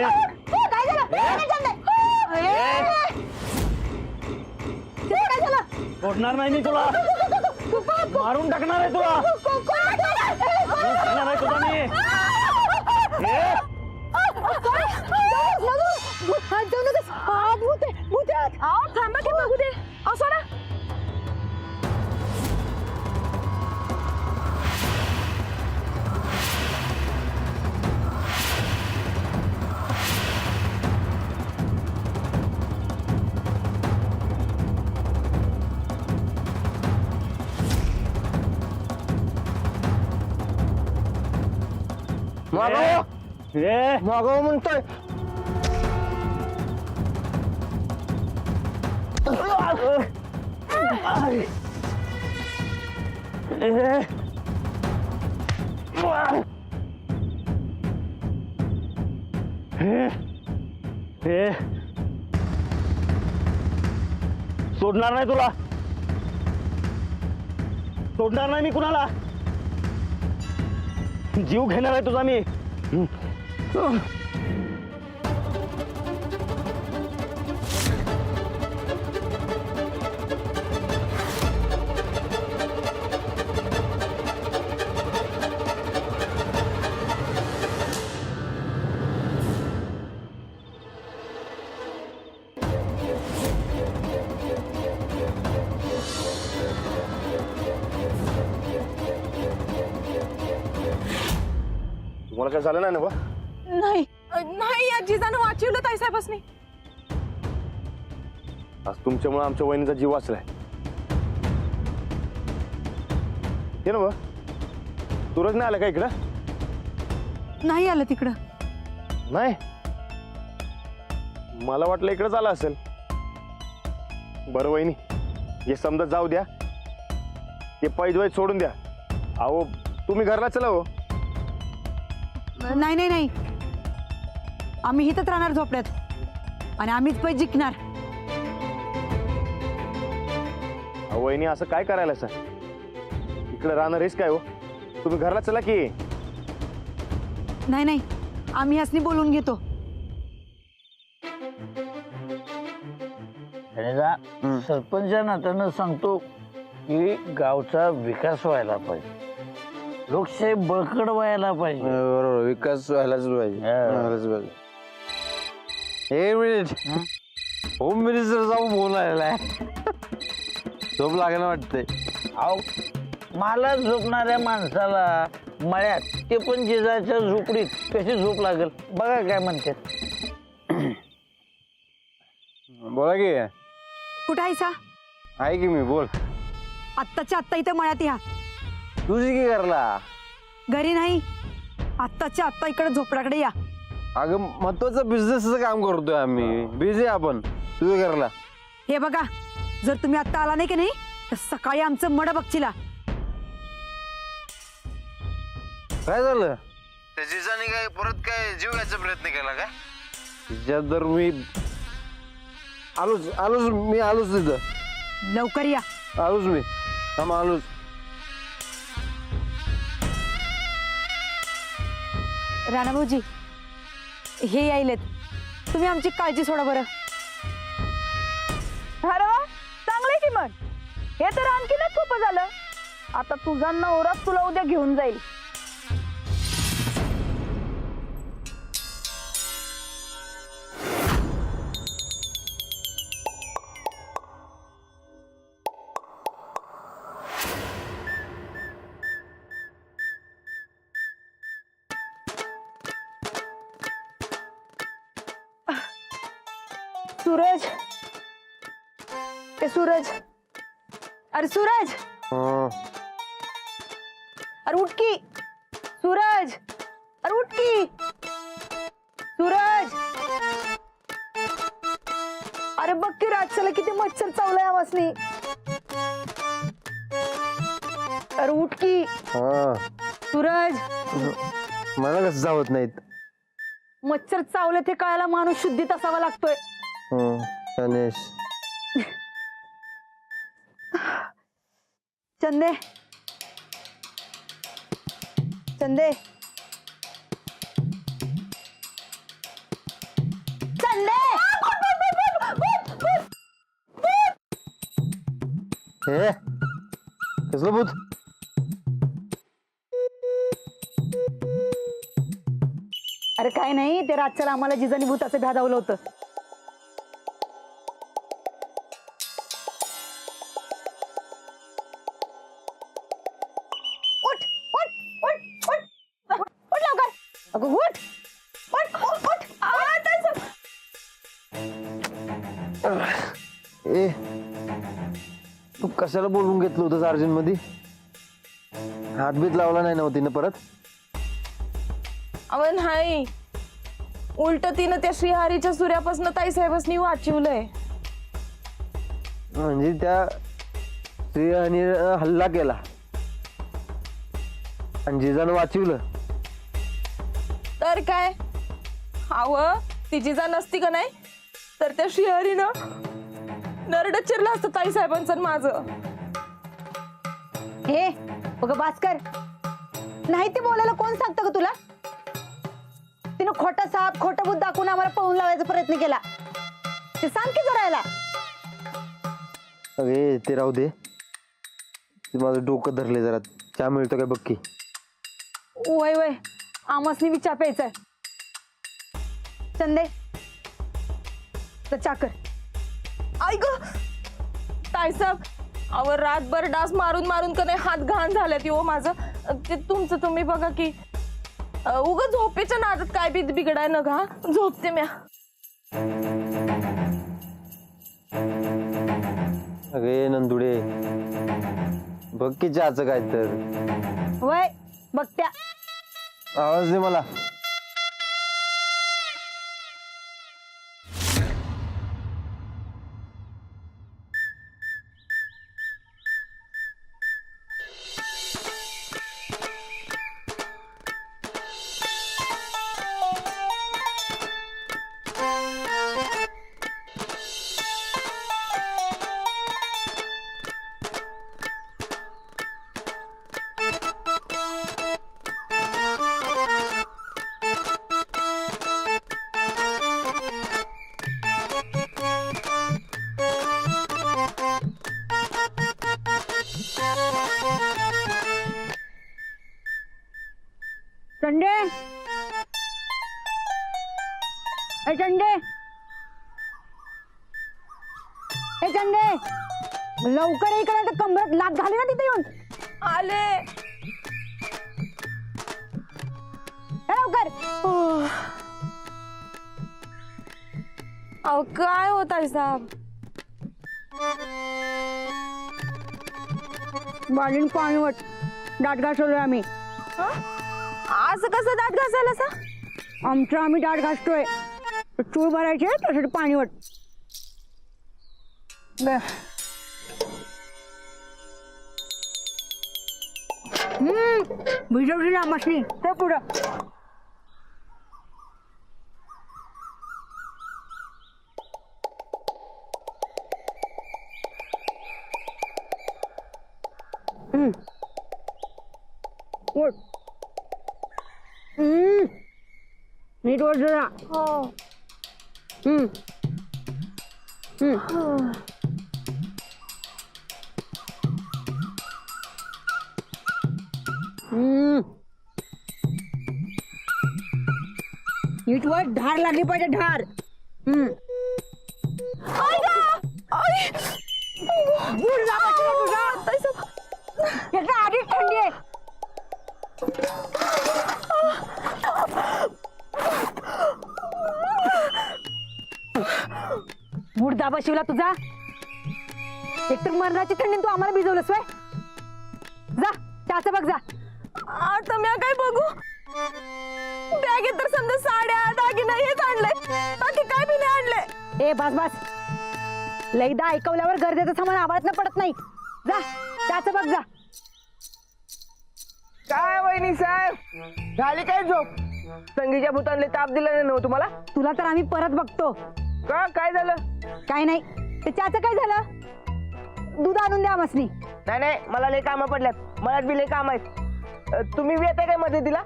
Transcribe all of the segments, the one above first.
काय झालं? काय झालं? सोडणार नाही मी तुला, मारून टाकणार आहे तुला, आहे तुला मी. थांबा की बघू दे. असो ना. मागव म्हणतोय. सोडणार नाही तुला, सोडणार नाही मी कुणाला. जीव घेणार आहे तुझा मी. तुम्हाला काय झालं नाही ना बा? नाही नाही, या जिजानं वाचवलं ताईसाहेबांनी. आज तुमच्यामुळे आमच्या वहिनीचा जीव वाचलाय. हे ना बा, सूरज नाही आला का इकडं? नाही आलं तिकडं. नाही, मला वाटलं इकडंच आला असेल. बरं वहिनी, हे समजा जाऊ द्या, ते पैज सोडून द्या. अहो तुम्ही घरला चला हो. नाही नाही नाही, आम्ही इथंच राहणार झोपड्यात आणि आम्हीच पैसे जिंकणार. वहिनी असं काय करायला सर, इकडे राहणार आहेस काय हो? तुम्ही घरला चला की. नाही नाही, आम्ही हसनी बोलून घेतो. सरपंचा नात्यानं सांगतो की गावचा विकास व्हायला पाहिजे, लोकशाही बळकट व्हायला पाहिजे. बरोबर, विकास व्हायलाच पाहिजे. एक मिनिट, होम मिनिस्टर जाऊन बोलायला झोप लागेल वाटते. अहो, मला झोपणाऱ्या माणसाला मळ्यात, ते पण जिजाच्या झोपडीत कशी झोप लागेल बघा काय म्हणते. बोला की. कुठं आहेसा? आहे की मी, बोल. आत्ताच्या आत्ता इथं मळ्यात या. तुझी की करला? घरी नाही, आत्ताच्या आत्ता इकडे झोपड्याकडे या. अगं महत्वाचं बिझनेसचं काम करतोय आम्ही, बिझी आपण. तुझं करला? हे बघा, जर तुम्ही आत्ता आला नाही की नाही तर सकाळी आमचं मड बघचिला. काय झालं? त्या जिजाने काय परत काय जीव घ्यायचा प्रयत्न केला का? तिच्यात जर मी आलोच तिथं. लवकर या. आलोच मी, थांब आलोच. राणा भाऊजी, हे यायलेत, तुम्ही आमची काळजी सोडा बरं. अरे वा, चांगलंय की मग. हे तर आणखीनच सोपं झालं. आता तुझा नवरा तुला उद्या घेऊन जाईल. सूरज, ए सूरज, अरे सूरज, अरे उठ की. सूरज, अरे उठ की. सूरज, अरे बघ की रातच्याला किती मच्छर चावलाय आवाजनी. अरे उठ की. सूरज, मला कसं जावत नाहीत. मच्छर चावले ते कळायला माणूस शुद्धीत असावा लागतोय. गणेश, चंदे, चंदे, हे कसलं भूत? अरे काय नाही, ते रातच्याला आम्हाला जिजानी भूताचं भ्यादावलं होतं. उठ उठ उठ उठ उठ लवकर. अगं उठ उठ उठ उठ. ए तू कशाला बोलून घेतलं होतं अर्जंट मध्ये? हातबीत लावला नाही नव्हती ना परत? अव नाही, उलट तिनं त्या श्रीहरीच्या सूर्यापासून ताईसाहेबांनी वाचवलंय. म्हणजे त्या स्त्रियाने हल्ला केला आणि जिजानं वाचवलं. तर काय, अव ती जिजा नसती का नाही तर त्या श्रीहरीनं नरड चिरलं असतं ताईसाहेबांचं आणि माझं. हे बघ भास्कर, नाही ते बोलायला कोण सांगतं ग तुला? तिनं खोटा साप खोटं भूत दाखवून आम्हाला पळून लावायचा प्रयत्न केला. ते सांग की जरा याला. अगे ते राहू दे, ते माझं डोकं धरले जरा. चहा मिळतो काय बघ की. वय वय, आमसनी विचार प्यायचाय. चंदे तर चाकर. ऐक ताईसाहेब, अव रातभर डास मारून मारून का नाही हात घाण झाल्यात हो माझं. ते तुमचं तुम्ही बघा की. उगा झोपेच्या नादात काय बी बिघडाय न घा. झोपते म्या. अगे नंदुडे, बघ की चहाचं काय तर. वय बघत्या. आवाज दे मला. चंडे, ए चंडे, ए चंडे, लवकर इकडे तर कमरात लात घाली ना तिथे येऊन. आले. ए, लवकर. अहो काय होत आहे साहेब? बालीन पाणी वाट दाट घासलोय आम्ही. असं कसं दात घासायला सा? आमचं आम्ही दाट घासतोय. चूळ भरायचे तसं पाणी वाट. भिजवली ना मशनी ते पुढं. उठ. नीट ओढ जरा. नीट वर धार लागली पाहिजे. धार. गुड लागायचं तुझा. याचा आधीच थंडी आहे. मुर्दा बशिवला तुझा. एकतर मरणाची थंडी तू आम्हाला भिजवलंस वय. जा त्याचं बघ जा. आता म्या काय बघू? बॅगेत तर समजा साड्या दागिना हेच आणलंय, बाकी काय बी नाही आणलंय. ए बस बस, लईदा ऐकवल्यावर गरजेचं सामान आवाळात पडत नाही. जा त्याचं बघ जा. काय वहिनी साहेब, झाली काय झोप? संगीच्या भूतांले ताप दिला नाही ना तुम्हाला? तुला तर आम्ही परत बघतो. का काय झालं? काय नाही, ते त्याचं काय झालं? दूध आणून द्या मसनी. नाही नाही, मला लय कामं पडल्यात. मळ्यात बी लय काम आहेत. तुम्ही बी येताय काय मध्ये दिला?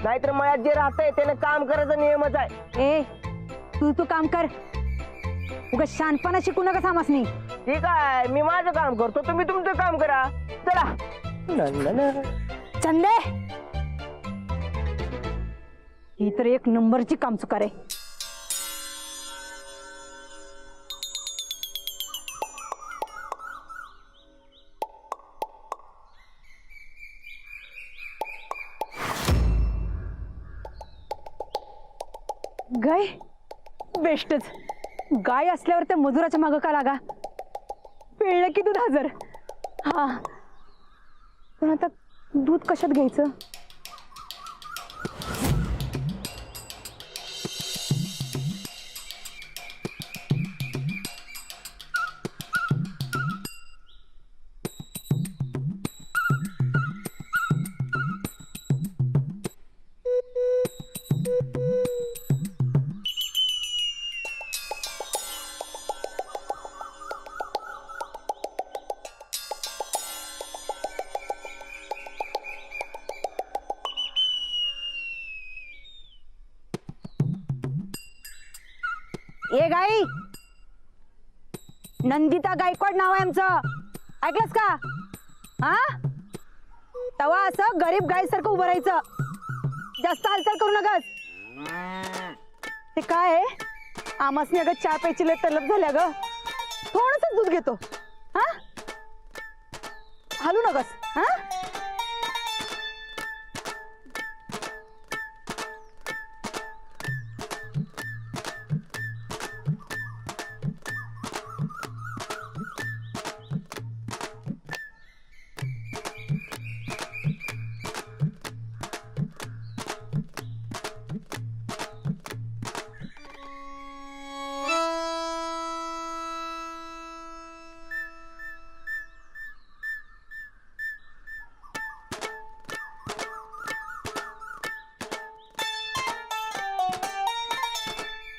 नाहीतर मळ्यात जे राहतंय त्यानं काम करायचा नियमच आहे. ए तू काम कर. उगा शानपणा शिकू नका सामसनी. ठीक आहे, मी माझं काम करतो, तुम्ही तुमचं काम करा. चला. चंदे, ही तर एक नंबरची कामचुकार आहे. गाय बेस्टच. गाय असल्यावर त्या मजुराच्या मागं का लागा? पिळलं की दूध हजर. हा, पण आता दूध कशात घ्यायचं? ए गाई, नंदिता गायकवाड नाव आहे आमचं, ऐकलंस का? हा, तवा असं गरीब गायसारखं उभं राहायचं, जास्त हालचाल करू नकस. ते काय आहे, आमासनी अगं चहा प्यायची लय तलब झाल्या ग, थोडंसं दूध घेतो. हा, हलू नकस. हा,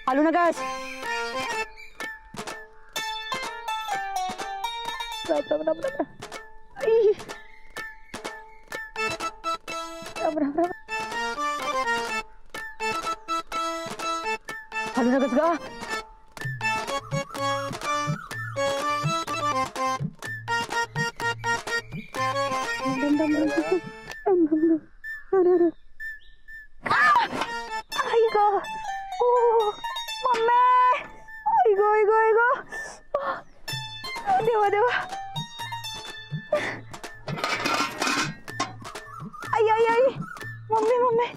हलू नकस. हलू नकस ग. आई ग, मम्मी, आई ग, आई ग, आई ग, देवा देवा, आई आई आई, मम्मी मम्मी.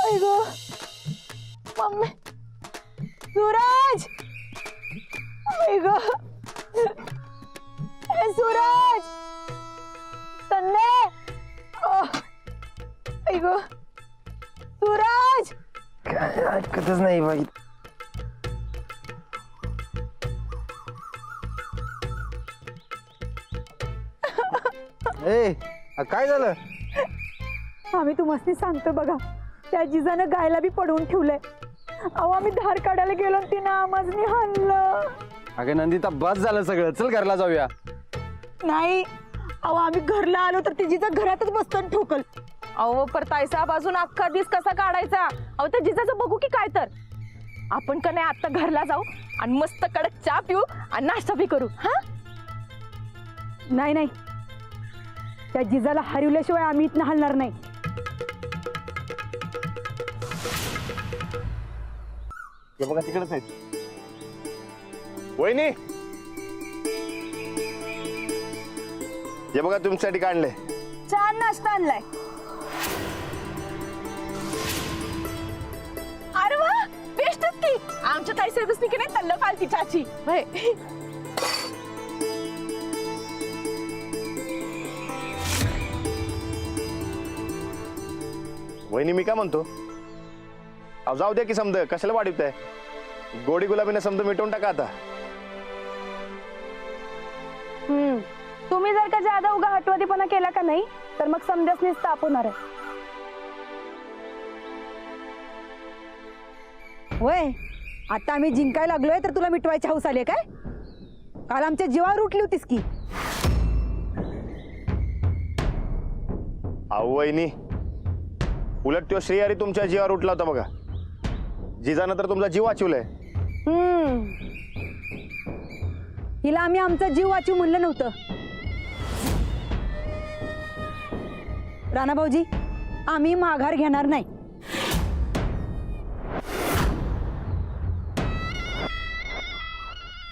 आई ग, मम्मी, सूरज, आई ग, ए सूरज, तन्ने, आई ग, सूरज. काय ऐकतच नाही बाई. ए, काय झालं? आम्ही तुम्हाला सांगतो बघा, त्या जिजानं गायला बी पडवून ठेवलंय. अहो आम्ही धार काढायला गेलो, तिनं आम्हाला हाणलं. अगं नंदिता, बस झालं सगळं, चल घरला जाऊया. नाही, अहो आम्ही घरला आलो तर ती जिजा घरातच बसताना ठोकल. अहो पर ताईसाहेब अजून अख्खा दिस कसा काढायचा? अहो त्या जिजाचं बघू की काय तर. आपण का नाही आता घरला जाऊ आणि मस्त कडक चहा पिऊ आणि नाश्ता बी करू. हा, नाही नाही, त्या जिजाला हरवल्याशिवाय आम्ही इथनं हलणार नाही. हे बघा तिकडेच आहेत. वहिनी, हे बघा तुमच्यासाठी काढले. छान नाश्ता आणलाय. अरे वा, बेस्टच की. आमच्या ताईसाहेबसनी की नाही तल्ल कालती चाची. होय. वहिनी, मी काय म्हणतो, अहो जाऊ द्या की समज, कशाला वाढवताय? गोडी गुलाबीने समज मिटवून टाका आता. तुम्ही जर का जादा उगा हटवतीपणा केला का नाही तर मग समजसनीच ताप होणार आहे. होय, आता आम्ही जिंकायला लागलोय तर तुला मिटवायची हौस आली काय? काल आमच्या जीवावर उठली होतीस की. अहो वहिनी, उलट तो श्रेयारी तुमच्या जीवावर उठला होता बघा. जिजानं तर तुमचा जीव वाचवलाय. हिला आम्ही आमचा जीव वाचू म्हणलं नव्हतं. राणा भाऊजी, आम्ही माघार घेणार नाही.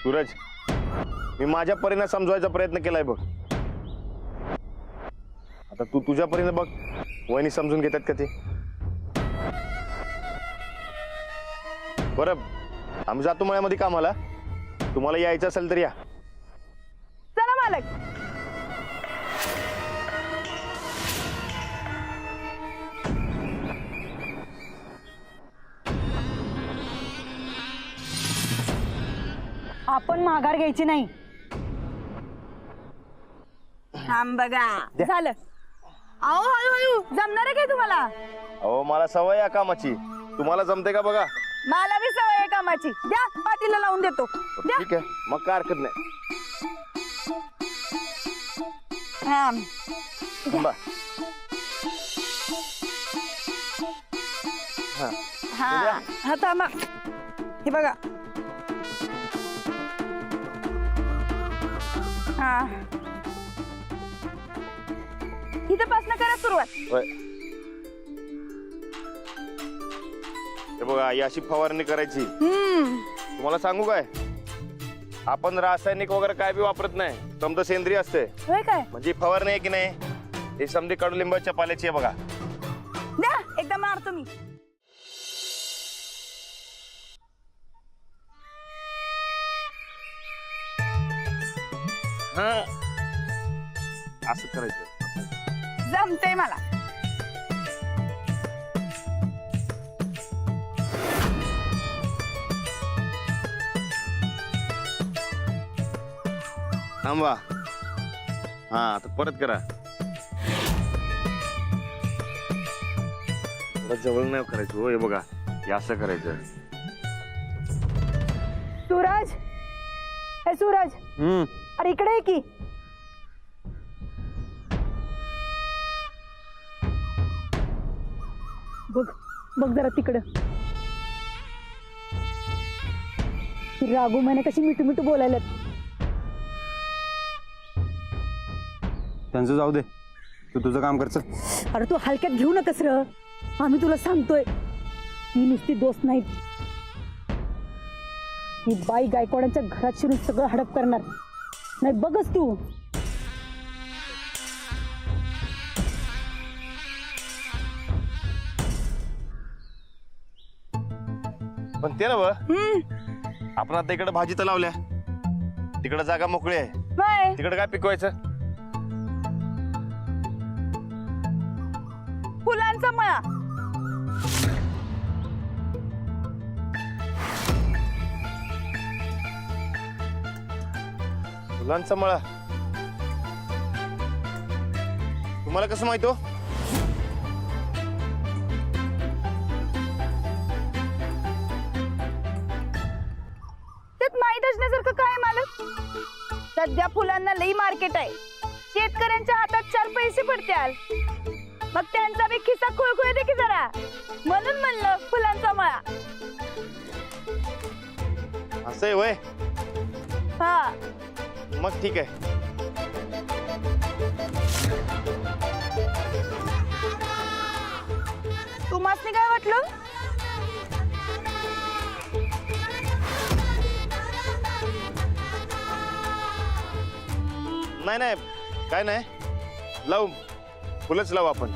सूरज, मी माझ्या परीने समजवायचा प्रयत्न केलाय बघ. आता तू तुझ्या परीने बघ, वहिनी समजून घेतात का ते. बरं, आम्ही जातो मळ्यामध्ये कामाला. तुम्हाला यायचं असेल तर या. चला मालक. आपण माघार घ्यायची नाही. थांब बघा. झालं. अहो हळूहळू जमणार आहे काय तुम्हाला? अहो मला सवय या कामाची, तुम्हाला जमते का बघा. मला बी सवय आहे कामाची. द्या, पाटीला लावून देतो. द्या. ठीक आहे, मग काय हरकत नाही. थांब. थांबा. हा हा थांबा. हे बघा. हा इथं पासन करा सुरुवात. होय. हे बघा, ही अशी फवारणी करायची. तुम्हाला सांगू काय, आपण रासायनिक वगैरे काय बी वापरत नाही. समजा सेंद्रिय असते. होय काय? म्हणजे फवारणी आहे की नाही, हे समधी कडुलिंबाच्या पाल्याची आहे बघा. द्या, एकदा मारतो मी. हा, असं करायचं. जमतंय मला. थांबा. हा, आता परत करा. जवळ नाही करायचं. हो, हे बघा, हे असं करायचं. सूरज, हे सूरज, अरे इकडे आहे की. बघ बघ जरा तिकडं. रागू म्हणे कशी मिठू मिठू बोलायला. त्यांचं जाऊ दे, तू तुझं काम कर. चल. अरे तू हलक्यात घेऊ नकस र. आम्ही तुला सांगतोय, ही नुसती दोस्त नाहीत. ही बाई गायकवाडांच्या घरात शिरून सगळं हडप करणार नाही. बघच तू. पण ते ना व, आपण आता इकडे भाजी तर लावल्या, तिकडे जागा मोकळी आहे. होय. तिकडे काय पिकवायचं? फुलांचा मळा. फुलांचा मळा. तुम्हाला कसं माहित हो? त्यात माहित असण्यासारखं काय मालक? सध्या फुलांना लई मार्केट आहे. शेतकऱ्यांच्या हातात 4 पैसे पडत्याल. मग त्यांचा बी खिस्सा खुळखुळ दे की जरा. म्हणून म्हणलं फुलांचा मळा. असं आहे वय. हा, मग ठीक आहे. तुम्हासनी काय वाटलं? नाही नाही, काय नाही, लावू. फुलंच लावू आपण.